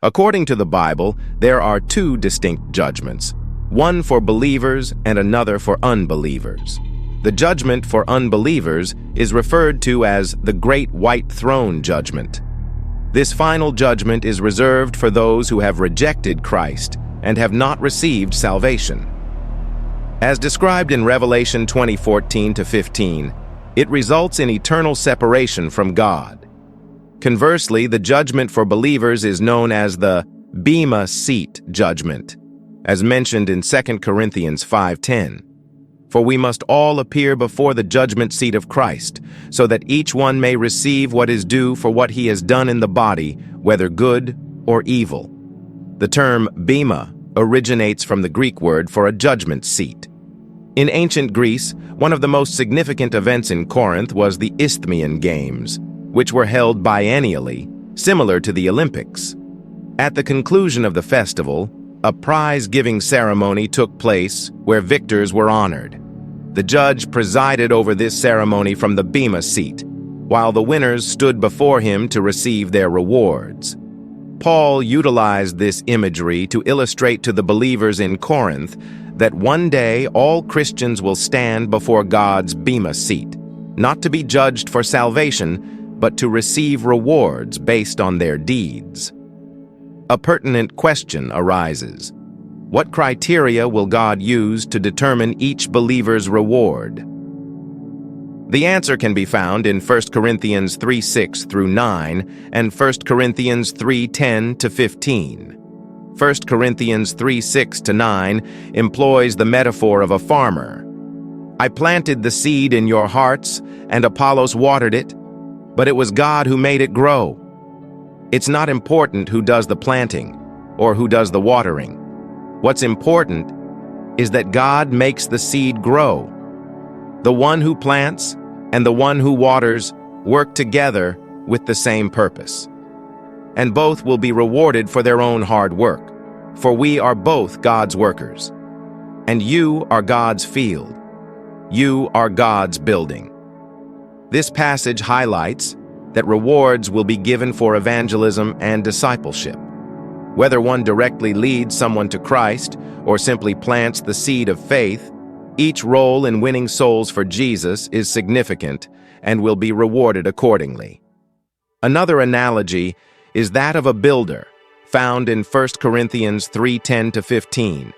According to the Bible, there are two distinct judgments, one for believers and another for unbelievers. The judgment for unbelievers is referred to as the Great White Throne Judgment. This final judgment is reserved for those who have rejected Christ and have not received salvation. As described in Revelation 20:14-15, it results in eternal separation from God. Conversely, the judgment for believers is known as the Bema Seat Judgment, as mentioned in 2 Corinthians 5:10. For we must all appear before the judgment seat of Christ, so that each one may receive what is due for what he has done in the body, whether good or evil. The term Bema originates from the Greek word for a judgment seat. In ancient Greece, one of the most significant events in Corinth was the Isthmian Games, which were held biennially, similar to the Olympics. At the conclusion of the festival, a prize-giving ceremony took place where victors were honored. The judge presided over this ceremony from the Bema seat, while the winners stood before him to receive their rewards. Paul utilized this imagery to illustrate to the believers in Corinth that one day all Christians will stand before God's Bema seat, not to be judged for salvation, but to receive rewards based on their deeds. A pertinent question arises. What criteria will God use to determine each believer's reward? The answer can be found in 1 Corinthians 3:6-9 and 1 Corinthians 3:10-15. 1 Corinthians 3:6-9 employs the metaphor of a farmer. I planted the seed in your hearts, and Apollos watered it, but it was God who made it grow. It's not important who does the planting or who does the watering. What's important is that God makes the seed grow. The one who plants and the one who waters work together with the same purpose. And both will be rewarded for their own hard work, for we are both God's workers. And you are God's field. You are God's building. This passage highlights that rewards will be given for evangelism and discipleship. Whether one directly leads someone to Christ or simply plants the seed of faith, each role in winning souls for Jesus is significant and will be rewarded accordingly. Another analogy is that of a builder, found in 1 Corinthians 3:10-15.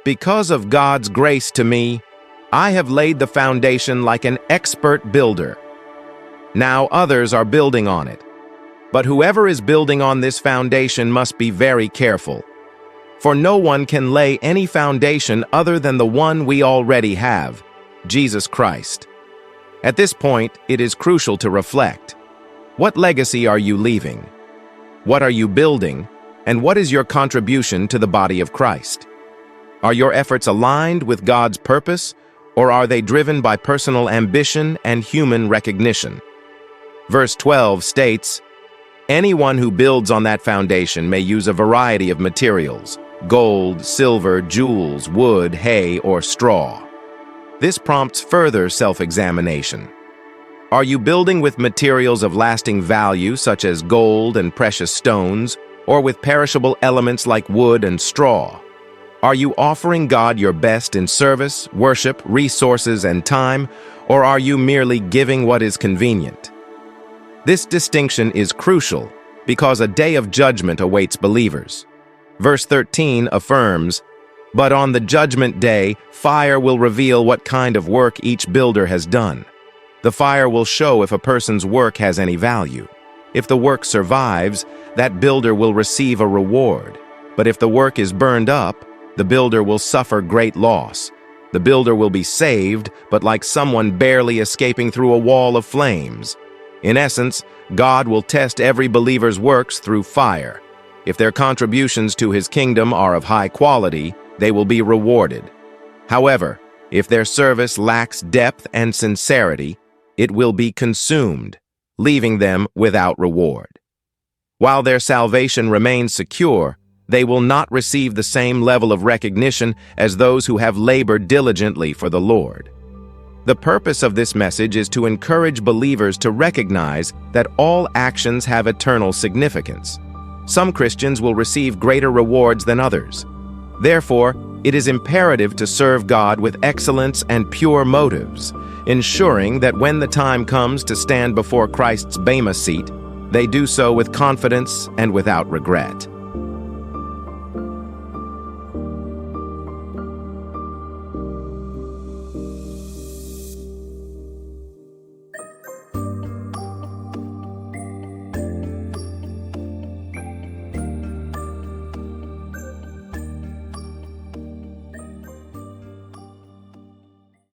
Because of God's grace to me, I have laid the foundation like an expert builder. Now others are building on it. But whoever is building on this foundation must be very careful. For no one can lay any foundation other than the one we already have, Jesus Christ. At this point, it is crucial to reflect. What legacy are you leaving? What are you building? And what is your contribution to the body of Christ? Are your efforts aligned with God's purpose, or are they driven by personal ambition and human recognition? Verse 12 states, anyone who builds on that foundation may use a variety of materials: gold, silver, jewels, wood, hay, or straw. This prompts further self-examination. Are you building with materials of lasting value, such as gold and precious stones, or with perishable elements like wood and straw? Are you offering God your best in service, worship, resources, and time, or are you merely giving what is convenient? This distinction is crucial because a day of judgment awaits believers. Verse 13 affirms, but on the judgment day, fire will reveal what kind of work each builder has done. The fire will show if a person's work has any value. If the work survives, that builder will receive a reward. But if the work is burned up, the builder will suffer great loss. The builder will be saved, but like someone barely escaping through a wall of flames. In essence, God will test every believer's works through fire. If their contributions to his kingdom are of high quality, they will be rewarded. However, if their service lacks depth and sincerity, it will be consumed, leaving them without reward. While their salvation remains secure, they will not receive the same level of recognition as those who have labored diligently for the Lord. The purpose of this message is to encourage believers to recognize that all actions have eternal significance. Some Christians will receive greater rewards than others. Therefore, it is imperative to serve God with excellence and pure motives, ensuring that when the time comes to stand before Christ's Bema Seat, they do so with confidence and without regret.